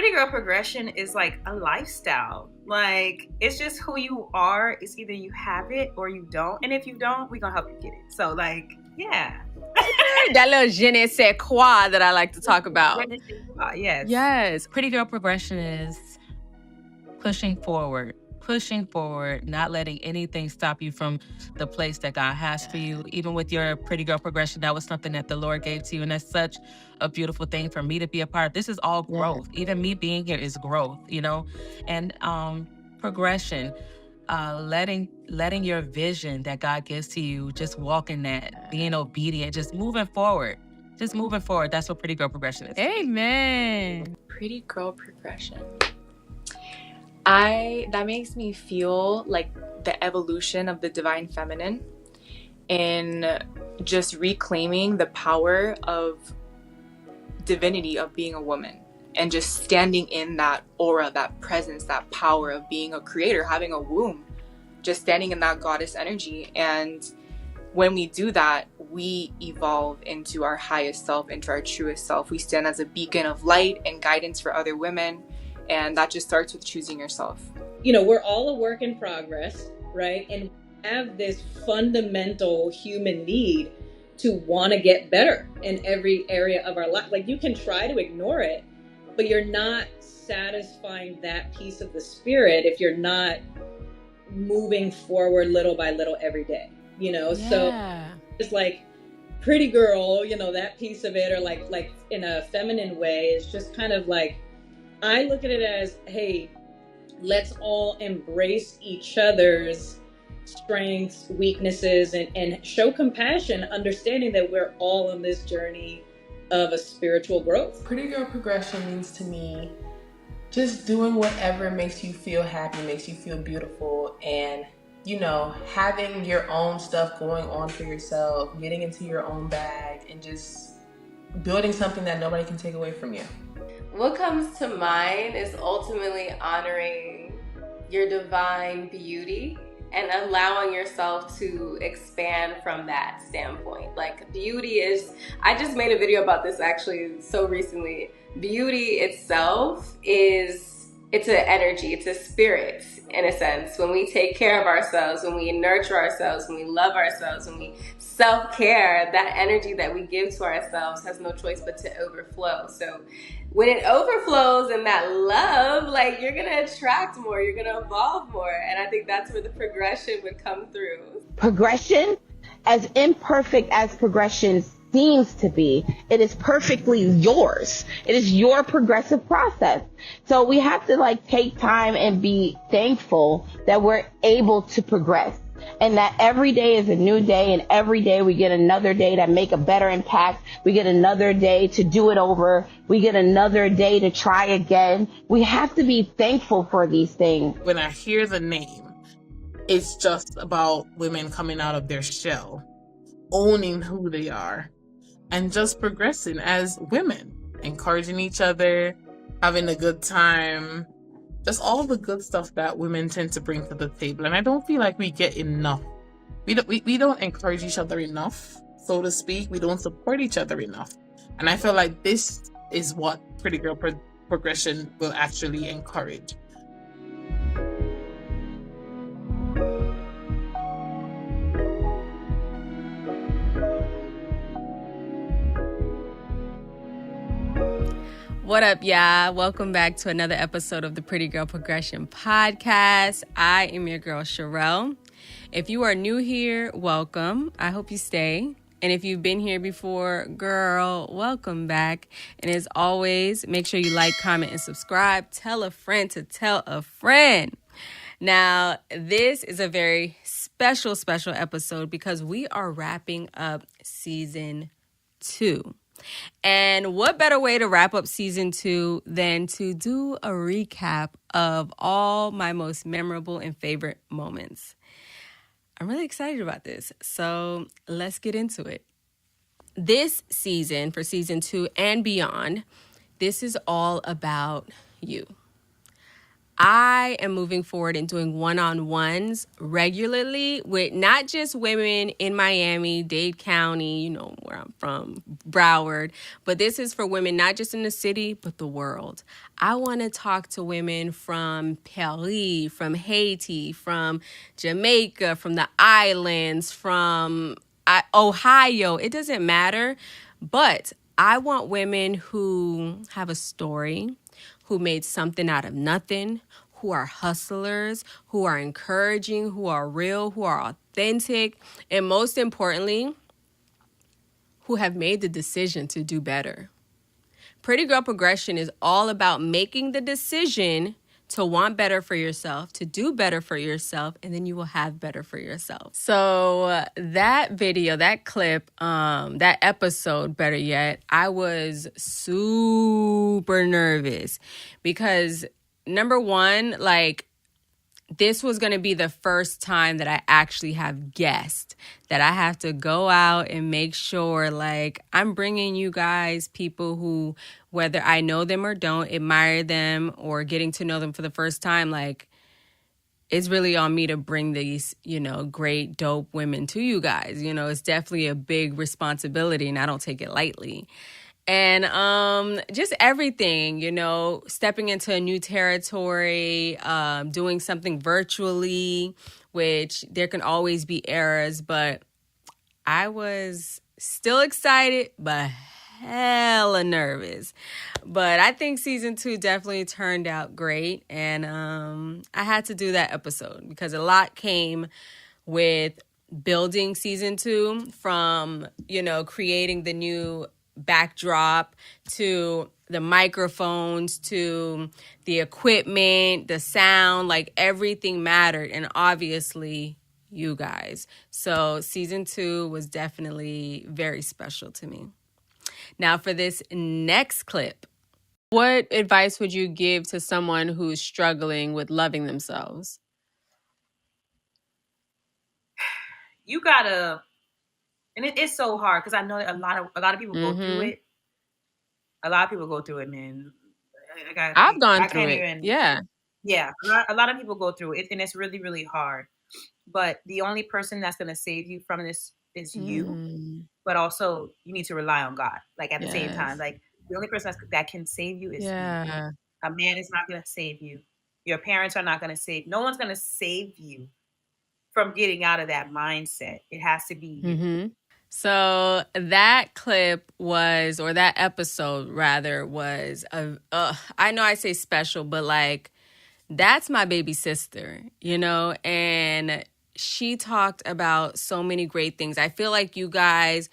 Pretty girl progression is like a lifestyle. Like, it's just who you are. It's either you have it or you don't. And if you don't, we're going to help you get it. So, like, yeah. That little je ne sais quoi that I like to talk about. Yes. Yes. Pretty girl progression is pushing forward, not letting anything stop you from the place that God has for you. Even with your pretty girl progression, that was something that the Lord gave to you. And that's such a beautiful thing for me to be a part of. This is all growth. Even me being here is growth, you know? And progression, letting your vision that God gives to you, just walk in that, being obedient, just moving forward. That's what pretty girl progression is. Amen. Pretty girl progression. That makes me feel like the evolution of the divine feminine and just reclaiming the power of divinity of being a woman and just standing in that aura, that presence, that power of being a creator, having a womb, just standing in that goddess energy. And when we do that, we evolve into our highest self, into our truest self. We stand as a beacon of light and guidance for other women. And that just starts with choosing yourself. You know, we're all a work in progress, right? And we have this fundamental human need to want to get better in every area of our life. Like, you can try to ignore it, but you're not satisfying that piece of the spirit if you're not moving forward little by little every day, you know? Yeah. So it's like pretty girl, you know, that piece of it, or like in a feminine way, is just kind of like, I look at it as, hey, let's all embrace each other's strengths, weaknesses, and show compassion, understanding that we're all on this journey of a spiritual growth. Pretty girl progression means to me just doing whatever makes you feel happy, makes you feel beautiful, and, you know, having your own stuff going on for yourself, getting into your own bag, and just building something that nobody can take away from you. What comes to mind is ultimately honoring your divine beauty and allowing yourself to expand from that standpoint. Like, beauty is, I just made a video about this actually so recently. Beauty itself it's an energy, it's a spirit in a sense. When we take care of ourselves, when we nurture ourselves, when we love ourselves, when we self-care, that energy that we give to ourselves has no choice but to overflow. So when it overflows in that love, like, you're gonna attract more, you're gonna evolve more. And I think that's where the progression would come through. Progression, as imperfect as progression seems to be, it is perfectly yours. It is your progressive process. So we have to take time and be thankful that we're able to progress, and that every day is a new day, and every day we get another day to make a better impact. We get another day to do it over. We get another day to try again. We have to be thankful for these things. When I hear the name, it's just about women coming out of their shell, owning who they are, and just progressing as women, encouraging each other, having a good time, just all the good stuff that women tend to bring to the table. And I don't feel like we get enough. We don't encourage each other enough, so to speak. We don't support each other enough. And I feel like this is what Pretty Girl Progression will actually encourage. What up, y'all? Welcome back to another episode of the Pretty Girl Progression Podcast. I am your girl, Sharrell. If you are new here, welcome. I hope you stay. And if you've been here before, girl, welcome back. And as always, make sure you like, comment, and subscribe. Tell a friend to tell a friend. Now, this is a very special episode because we are wrapping up season 2. And what better way to wrap up season 2 than to do a recap of all my most memorable and favorite moments. I'm really excited about this, so let's get into it. This season, for season 2 and beyond, this is all about you. I am moving forward and doing one-on-ones regularly with not just women in Miami-Dade County, you know, where I'm from, Broward, but this is for women not just in the city, but the world. I want to talk to women from Paris, from Haiti, from Jamaica, from the islands, from Ohio. It doesn't matter, but I want women who have a story, who made something out of nothing, who are hustlers, who are encouraging, who are real, who are authentic, and most importantly, who have made the decision to do better. Pretty Girl Progression is all about making the decision to want better for yourself, to do better for yourself, and then you will have better for yourself. So that video, that clip, that episode, better yet, I was super nervous because number one, like, this was going to be the first time that I actually have guests, that I have to go out and make sure, like, I'm bringing you guys people who, whether I know them or don't, admire them or getting to know them for the first time, like, it's really on me to bring these, you know, great, dope women to you guys. You know, it's definitely a big responsibility and I don't take it lightly. And just everything, you know, stepping into a new territory, doing something virtually, which there can always be errors, but I was still excited, but hella nervous. But I think season 2 definitely turned out great. And I had to do that episode because a lot came with building season 2, from, you know, creating the new backdrop to the microphones to the equipment, the sound, like everything mattered. And obviously you guys. So season 2 was definitely very special to me. Now for this next clip, what advice would you give to someone who's struggling with loving themselves? You gotta, and it's so hard because I know that a lot of people go through it. A lot of people go through it, man. I've gone through it. Yeah. A lot of people go through it, and it's really, really hard. But the only person that's gonna save you from this is you. But also, you need to rely on God. Like at the same time, like the only person that can save you is you. A man is not gonna save you. Your parents are not gonna save. No one's gonna save you from getting out of that mindset. It has to be you. So that clip was, or that episode rather, was I know I say special, but like, that's my baby sister, you know, and she talked about so many great things. I feel like you guys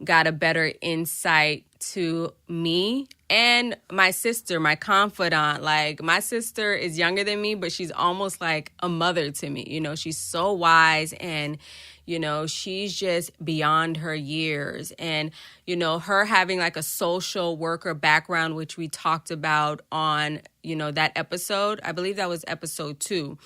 got a better insight to me and my sister, my confidant. Like, my sister is younger than me, but she's almost like a mother to me. You know, she's so wise and, you know, she's just beyond her years. And, you know, her having like a social worker background, which we talked about on, you know, that episode. I believe that was episode 2.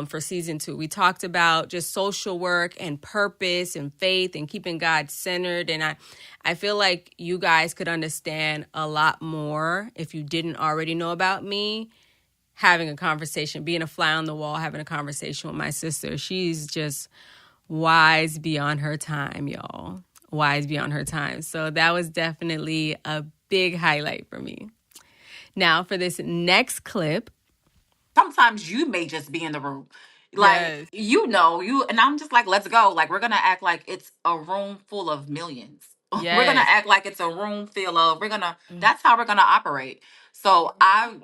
For season 2, we talked about just social work and purpose and faith and keeping God centered. And I feel like you guys could understand a lot more if you didn't already know about me, having a conversation, being a fly on the wall, having a conversation with my sister. She's just wise beyond her time, y'all. Wise beyond her time. So that was definitely a big highlight for me. Now for this next clip. Sometimes you may just be in the room. Like, you know, and I'm just like, let's go. Like, we're going to act like it's a room full of millions. We're going to act like it's a room full of, that's how we're going to operate. So I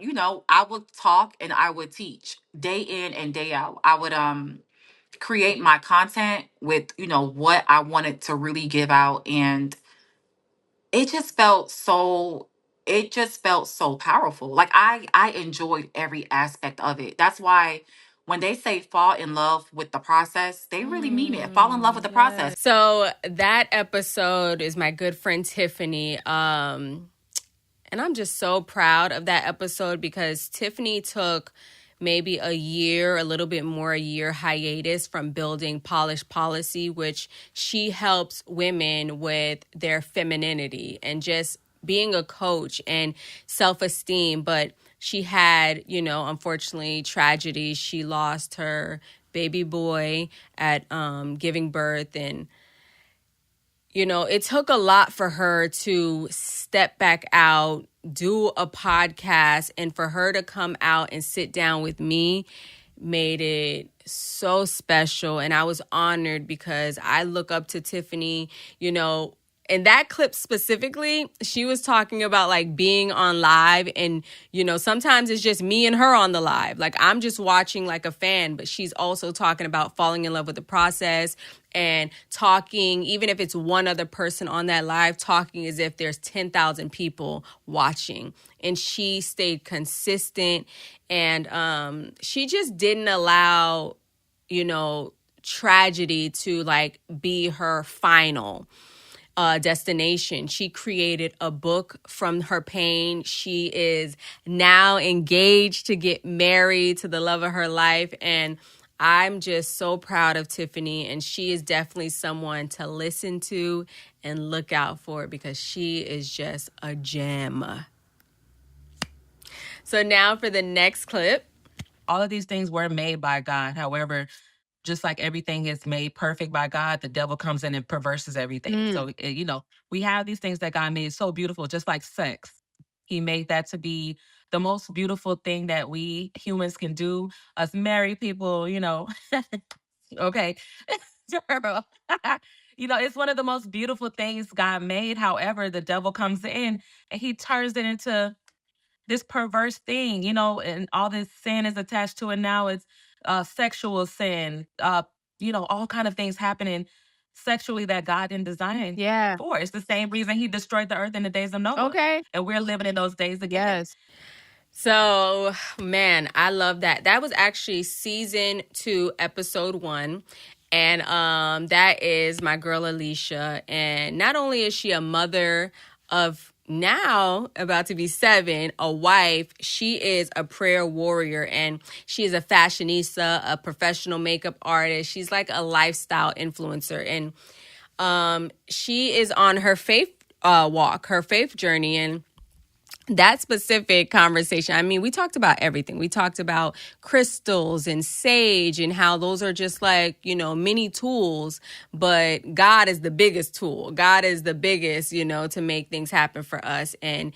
would talk and I would teach day in and day out. I would create my content with, you know, what I wanted to really give out. And it just felt so powerful. Like I enjoyed every aspect of it. That's why when they say fall in love with the process, they really mean it. Fall in love with the process. So that episode is my good friend Tiffany. And I'm just so proud of that episode because Tiffany took maybe a year hiatus from building Polished Policy, which she helps women with their femininity and just being a coach and self-esteem, but she had, unfortunately, tragedy. She lost her baby boy at giving birth. And, it took a lot for her to step back out, do a podcast, and for her to come out and sit down with me made it so special. And I was honored because I look up to Tiffany, in that clip specifically, she was talking about like being on live, and sometimes it's just me and her on the live. Like I'm just watching like a fan, but she's also talking about falling in love with the process and talking, even if it's one other person on that live, talking as if there's 10,000 people watching. And she stayed consistent, and she just didn't allow, tragedy to like be her final destination. She created a book from her pain. She is now engaged to get married to the love of her life. And I'm just so proud of Tiffany. And she is definitely someone to listen to and look out for, because she is just a gem. So now for the next clip. All of these things were made by God. However, just like everything is made perfect by God, the devil comes in and perverses everything. So, we have these things that God made so beautiful, just like sex. He made that to be the most beautiful thing that we humans can do. Us married people, okay. It's one of the most beautiful things God made. However, the devil comes in and he turns it into this perverse thing, and all this sin is attached to it. Now it's sexual sin, all kind of things happening sexually that God didn't design for. It's the same reason he destroyed the earth in the days of Noah. Okay. And we're living in those days again. Yes. So, man, I love that. That was actually season 2, episode 1. And that is my girl Alicia. And not only is she a mother of now about to be 7, a wife, she is a prayer warrior, and she is a fashionista, a professional makeup artist. She's like a lifestyle influencer, and she is on her faith walk, her faith journey. And that specific conversation, I mean, we talked about everything. We talked about crystals and sage and how those are just like, mini tools, but God is the biggest tool. God is the biggest, to make things happen for us and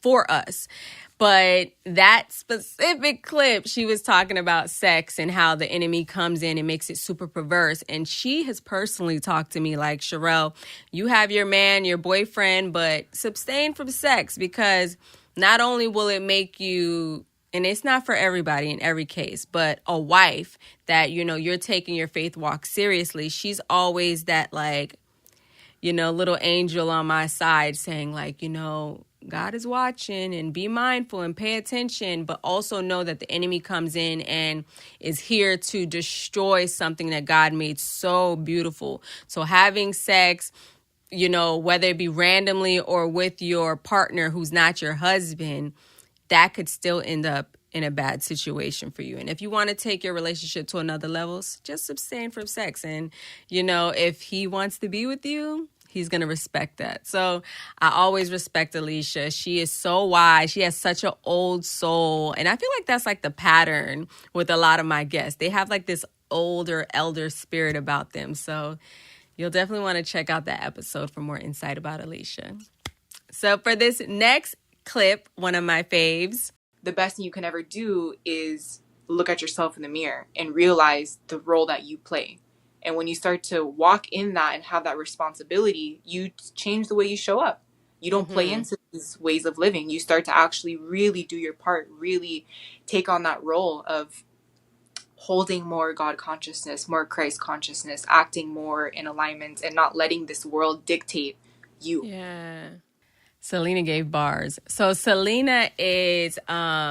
for us. But that specific clip, she was talking about sex and how the enemy comes in and makes it super perverse. And she has personally talked to me like, Sharrell, you have your man, your boyfriend, but abstain from sex, because not only will it make you, and it's not for everybody in every case, but a wife that, you're taking your faith walk seriously. She's always that like, little angel on my side saying like, God is watching, and be mindful and pay attention, but also know that the enemy comes in and is here to destroy something that God made so beautiful. So having sex, whether it be randomly or with your partner who's not your husband, that could still end up in a bad situation for you. And if you want to take your relationship to another level, just abstain from sex. And, if he wants to be with you, he's going to respect that. So I always respect Alicia. She is so wise. She has such an old soul. And I feel like that's like the pattern with a lot of my guests. They have like this older, elder spirit about them. So you'll definitely want to check out that episode for more insight about Alicia. So for this next clip, one of my faves. The best thing you can ever do is look at yourself in the mirror and realize the role that you play. And when you start to walk in that and have that responsibility, you change the way you show up. You don't play into these ways of living. You start to actually really do your part, really take on that role of holding more God consciousness, more Christ consciousness, acting more in alignment, and not letting this world dictate you. Yeah. Selena gave bars. So Selena is a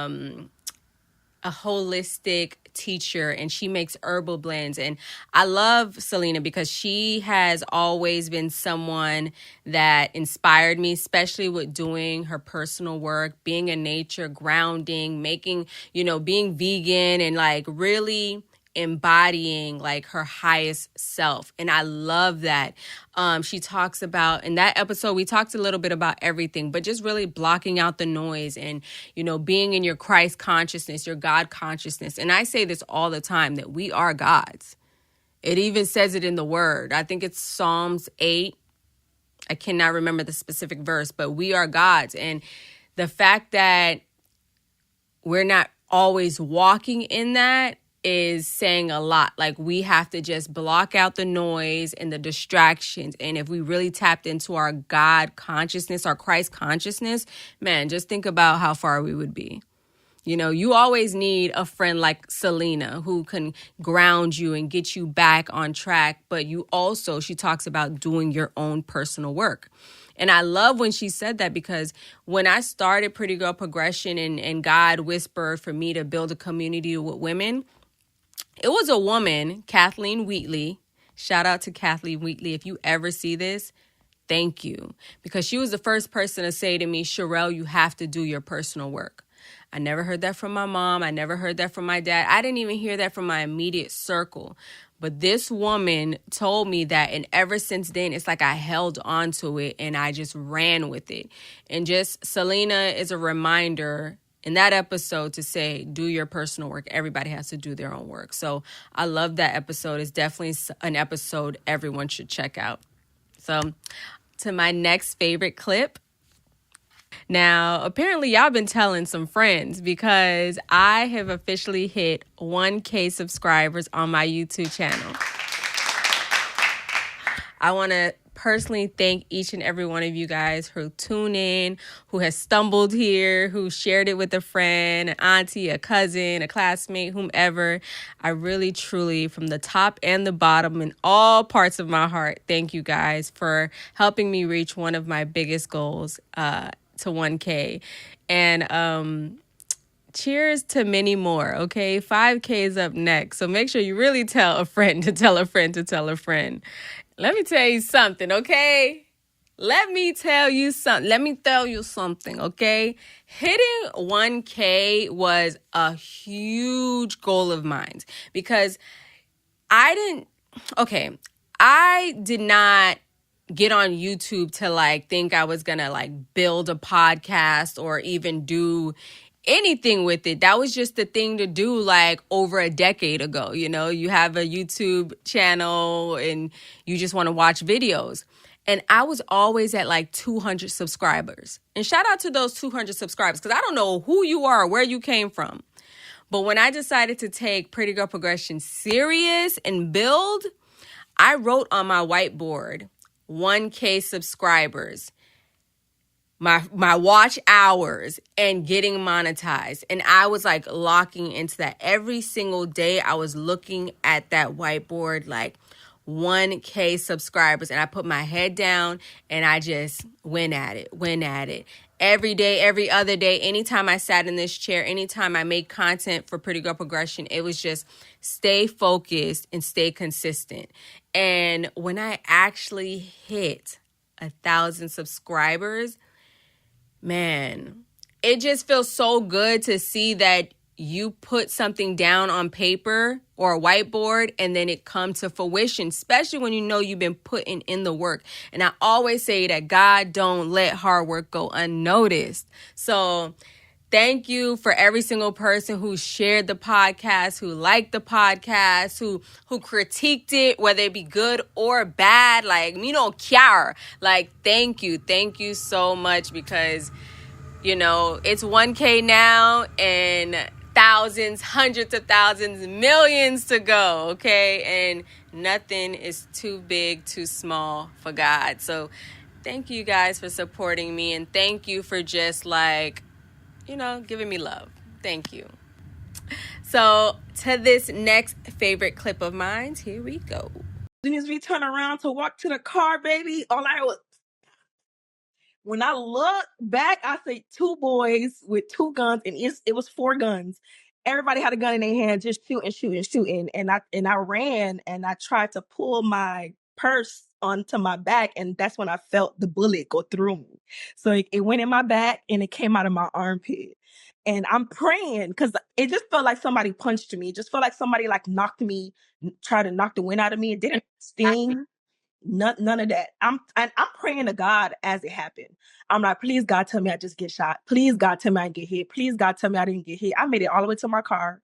holistic teacher, and she makes herbal blends. And I love Selena because she has always been someone that inspired me, especially with doing her personal work, being in nature, grounding, making, being vegan, and like really embodying like her highest self. And I love that. She talks about, in that episode, we talked a little bit about everything, but just really blocking out the noise and, you know, being in your Christ consciousness, your God consciousness. And I say this all the time, that we are gods. It even says it in the word. I think it's Psalms 8. I cannot remember the specific verse, but we are gods. And the fact that we're not always walking in that is saying a lot. Like, we have to just block out the noise and the distractions. And if we really tapped into our God consciousness, our Christ consciousness, man, just think about how far we would be. You know, you always need a friend like Selena who can ground you and get you back on track. But you also, she talks about doing your own personal work. And I love when she said that, because when I started Pretty Girl Progression and God whispered for me to build a community with women, it was a woman, Kathleen Wheatley. Shout out to Kathleen Wheatley. If you ever see this, thank you. Because she was the first person to say to me, Sharrell, you have to do your personal work. I never heard that from my mom. I never heard that from my dad. I didn't even hear that from my immediate circle. But this woman told me that, and ever since then, it's like I held on to it and I just ran with it. And just Selena is a reminder in that episode to say, do your personal work. Everybody has to do their own work. So I love that episode. It's definitely an episode everyone should check out. So to my next favorite clip. Now, apparently y'all been telling some friends, because I have officially hit 1K subscribers on my YouTube channel. I want to personally thank each and every one of you guys who tune in, who has stumbled here, who shared it with a friend, an auntie, a cousin, a classmate, whomever. I really, truly, from the top and the bottom, in all parts of my heart, thank you guys for helping me reach one of my biggest goals, to 1K. And cheers to many more, okay? 5K is up next. So make sure you really tell a friend to tell a friend to tell a friend. Let me tell you something, okay? Let me tell you something, okay? Hitting 1K was a huge goal of mine, because I did not get on YouTube to like think I was gonna like build a podcast or even do anything with it. That was just the thing to do like over a decade ago. You know, you have a YouTube channel and you just want to watch videos. And I was always at like 200 subscribers. And shout out to those 200 subscribers, because I don't know who you are or where you came from. But when I decided to take Pretty Girl Progression serious and build, I wrote on my whiteboard, 1K subscribers, my watch hours, and getting monetized. And I was like locking into that. Every single day I was looking at that whiteboard like 1K subscribers, and I put my head down and I just went at it. Every day, every other day, anytime I sat in this chair, anytime I made content for Pretty Girl Progression, it was just stay focused and stay consistent. And when I actually hit 1,000 subscribers, man, it just feels so good to see that you put something down on paper or a whiteboard and then it come to fruition, especially when you know you've been putting in the work. And I always say that God don't let hard work go unnoticed. So thank you for every single person who shared the podcast, who liked the podcast, who critiqued it, whether it be good or bad. Like, me don't care. Like, thank you so much, because, you know, it's 1K now and thousands, hundreds of thousands, millions to go, okay? And nothing is too big, too small for God. So thank you guys for supporting me, and thank you for just like, you know, giving me love. Thank you. So to this next favorite clip of mine, here we go. As soon as we turn around to walk to the car, baby, when I look back, I see two boys with two guns, and it was 4 guns. Everybody had a gun in their hand, just shooting. And I ran, and I tried to pull my purse onto my back, and that's when I felt the bullet go through me. So it went in my back, and it came out of my armpit. And I'm praying because it just felt like somebody punched me. It just felt like somebody like knocked me, tried to knock the wind out of me. It didn't sting. None of that. I'm praying to God as it happened. I'm like, please God, tell me I just get shot. Please God, tell me I didn't get hit. Please God, tell me I didn't get hit. I made it all the way to my car,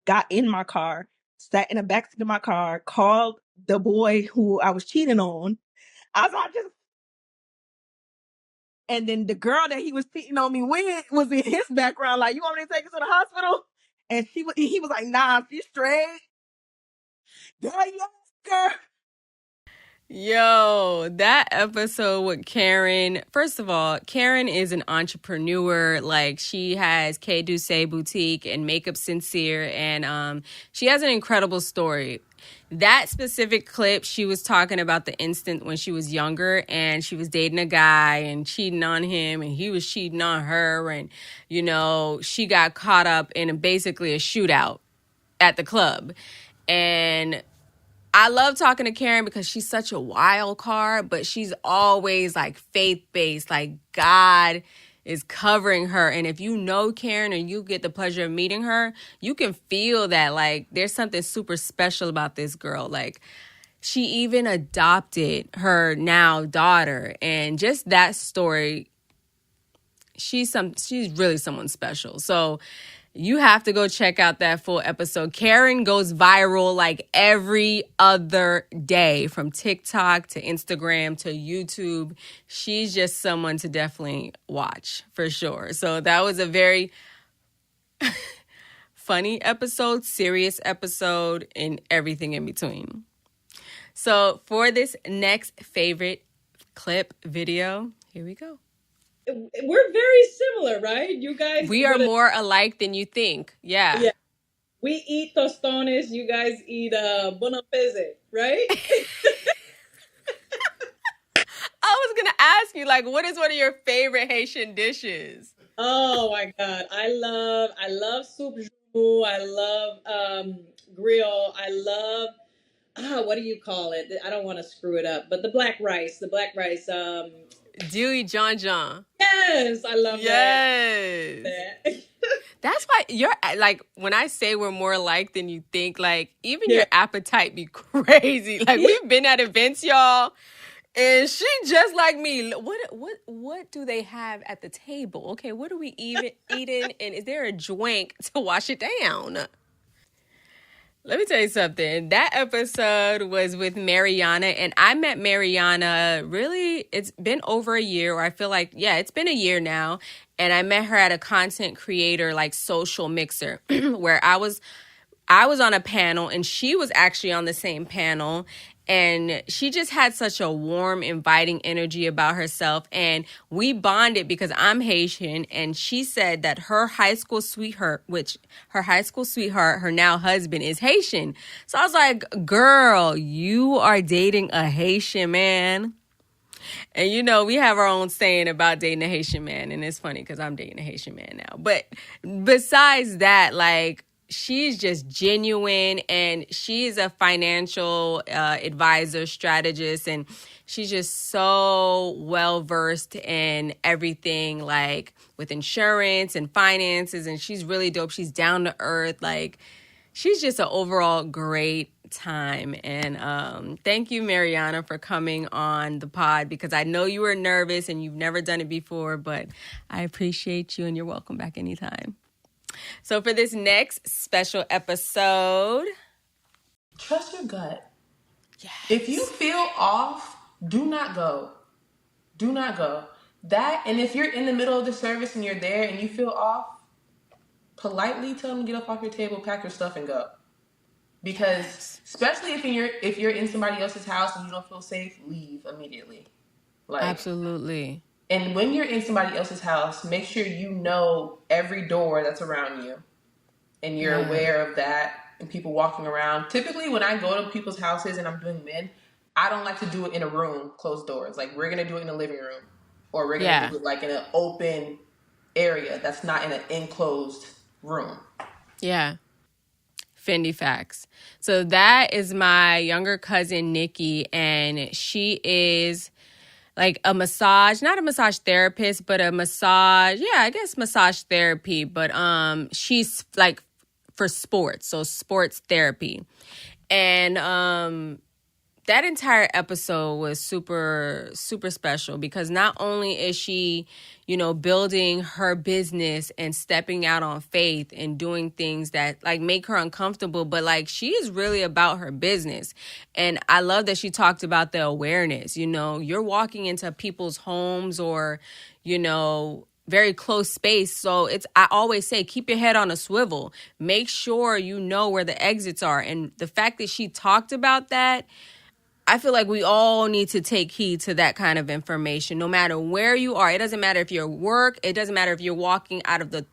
got in my car, sat in the backseat of my car, called the boy who I was cheating on. I was like, and then the girl that he was cheating on me with was in his background, like, you want me to take her to the hospital? And he was like, nah, she's straight. Girl, yes, girl. Yo, that episode with Karen. First of all, Karen is an entrepreneur. Like, she has K Douce Boutique and Makeup Sincere, and she has an incredible story. That specific clip, she was talking about the instant when she was younger and she was dating a guy and cheating on him and he was cheating on her, and, you know, she got caught up in basically a shootout at the club. And I love talking to Karen because she's such a wild card, but she's always like faith-based, like God is covering her. And if you know Karen and you get the pleasure of meeting her, you can feel that like there's something super special about this girl. Like, she even adopted her now daughter, and just that story, she's really someone special. So you have to go check out that full episode. Karen goes viral like every other day, from TikTok to Instagram to YouTube. She's just someone to definitely watch for sure. So that was a very funny episode, serious episode, and everything in between. So for this next favorite clip video, here we go. We're very similar, right? You guys. We are more alike than you think. Yeah. We eat tostones. You guys eat bonapese, right? I was gonna ask you, like, what is one of your favorite Haitian dishes? Oh my God, I love soup joumou. I love griot. I love what do you call it? I don't want to screw it up, but the black rice. Dewey John John. Yes, I love that. Yes. That's why you're like, when I say we're more alike than you think, like, even your appetite be crazy. Like, we've been at events, y'all, and she just like me. What do they have at the table? Okay, what are we even eating? And is there a drink to wash it down? Let me tell you something. That episode was with Mariana, and I met Mariana, really, it's been over a year, or I feel like, yeah, it's been a year now. And I met her at a content creator, like, social mixer, where I was on a panel and she was actually on the same panel. And she just had such a warm, inviting energy about herself. And we bonded because I'm Haitian. And she said that her high school sweetheart, her now husband, is Haitian. So I was like, girl, you are dating a Haitian man. And, you know, we have our own saying about dating a Haitian man. And it's funny because I'm dating a Haitian man now. But besides that, like, she's just genuine, and she is a financial advisor, strategist, and she's just so well versed in everything, like with insurance and finances, and she's really dope. She's down to earth. Like, she's just an overall great time. And thank you, Mariana, for coming on the pod, because I know you were nervous and you've never done it before, but I appreciate you and you're welcome back anytime. So for this next special episode, trust your gut. Yes. If you feel off, do not go. Do not go. That, and if you're in the middle of the service and you're there and you feel off, politely tell them to get up off your table, pack your stuff, and go. Because especially if you're in somebody else's house and you don't feel safe, leave immediately. Like, absolutely. And when you're in somebody else's house, make sure you know every door that's around you. And you're aware of that, and people walking around. Typically, when I go to people's houses and I'm doing men, I don't like to do it in a room, closed doors. Like, we're going to do it in a living room. Or we're going to do it, like, in an open area that's not in an enclosed room. Yeah. Fendi facts. So that is my younger cousin, Nikki, and she is... like a massage, not a massage therapist, but a massage. Yeah, I guess massage therapy. But she's like for sports, so sports therapy. And that entire episode was super, super special because not only is she, you know, building her business and stepping out on faith and doing things that like make her uncomfortable, but like she is really about her business. And I love that she talked about the awareness. You know, you're walking into people's homes or, you know, very close space. So I always say, keep your head on a swivel. Make sure you know where the exits are. And the fact that she talked about that, I feel like we all need to take heed to that kind of information, no matter where you are. It doesn't matter if you're at work. It doesn't matter if you're walking out of the,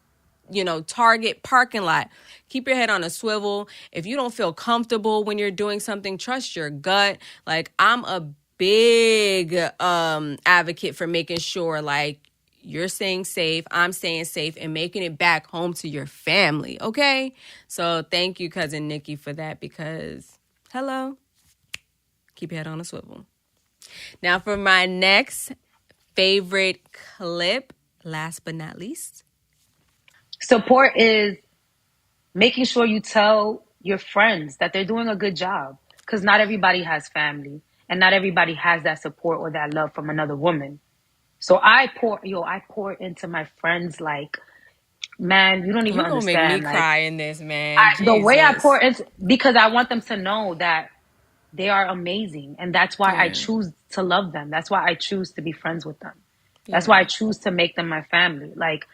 you know, Target parking lot. Keep your head on a swivel. If you don't feel comfortable when you're doing something, trust your gut. Like, I'm a big advocate for making sure, like, you're staying safe, I'm staying safe, and making it back home to your family, okay? So thank you, Cousin Nikki, for that because, hello. Keep your head on a swivel. Now for my next favorite clip, last but not least. Support is making sure you tell your friends that they're doing a good job. Because not everybody has family. And not everybody has that support or that love from another woman. So I pour into my friends like, man, you don't even understand. You're going to make me cry in this, man. The way I pour into, because I want them to know that they are amazing. And that's why I choose to love them. That's why I choose to be friends with them. That's why I choose to make them my family. Like,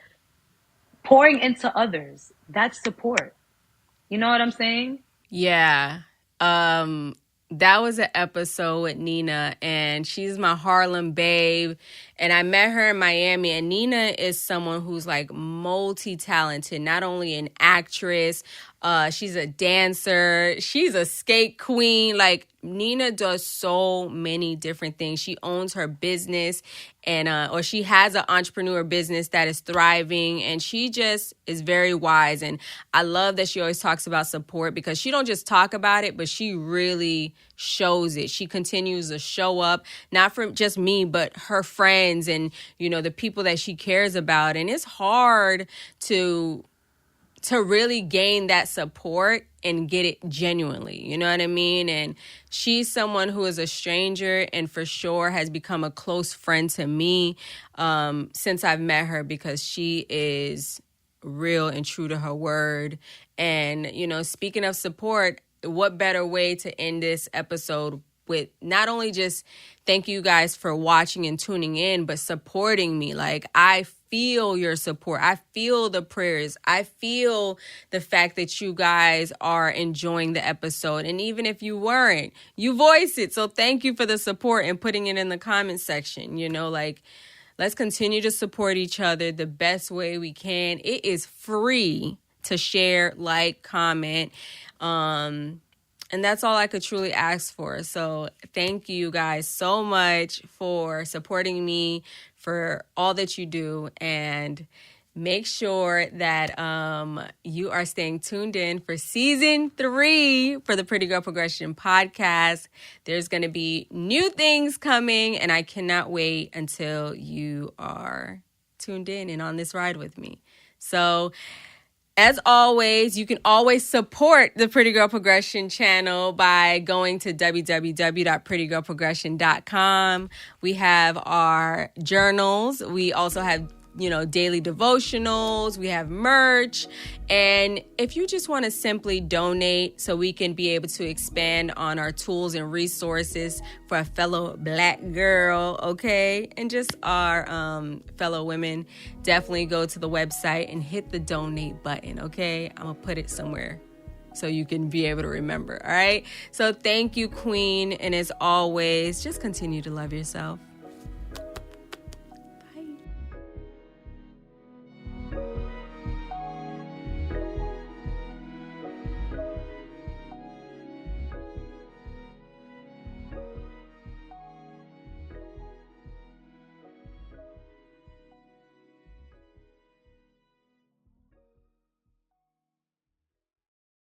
pouring into others, that's support. You know what I'm saying? Yeah. That was an episode with Nina, and she's my Harlem babe. And I met her in Miami, and Nina is someone who's like multi-talented, not only an actress, she's a dancer, she's a skate queen. Like, Nina does so many different things. She owns her business and or she has an entrepreneur business that is thriving, and she just is very wise. And I love that she always talks about support because she don't just talk about it, but she really shows it. She continues to show up, not for just me, but her friends and, you know, the people that she cares about. And it's hard to really gain that support and get it genuinely. You know what I mean? And she's someone who is a stranger and for sure has become a close friend to me since I've met her because she is real and true to her word. And, you know, speaking of support, what better way to end this episode with not only just thank you guys for watching and tuning in, but supporting me. Like, I feel your support. I feel the prayers. I feel the fact that you guys are enjoying the episode. And even if you weren't, you voice it. So thank you for the support and putting it in the comment section. You know, like, let's continue to support each other the best way we can. It is free to share, like, comment. And that's all I could truly ask for. So thank you guys so much for supporting me, for all that you do. And make sure that you are staying tuned in for season 3 for the Pretty Girl Progression podcast. There's going to be new things coming, and I cannot wait until you are tuned in and on this ride with me. So, as always, you can always support the Pretty Girl Progression channel by going to www.prettygirlprogression.com. We have our journals. We also have, you know, daily devotionals. We have merch. And if you just want to simply donate so we can be able to expand on our tools and resources for a fellow Black girl, okay, and just our fellow women, definitely go to the website and hit the donate button, okay? I'm going to put it somewhere so you can be able to remember, all right? So thank you, Queen. And as always, just continue to love yourself.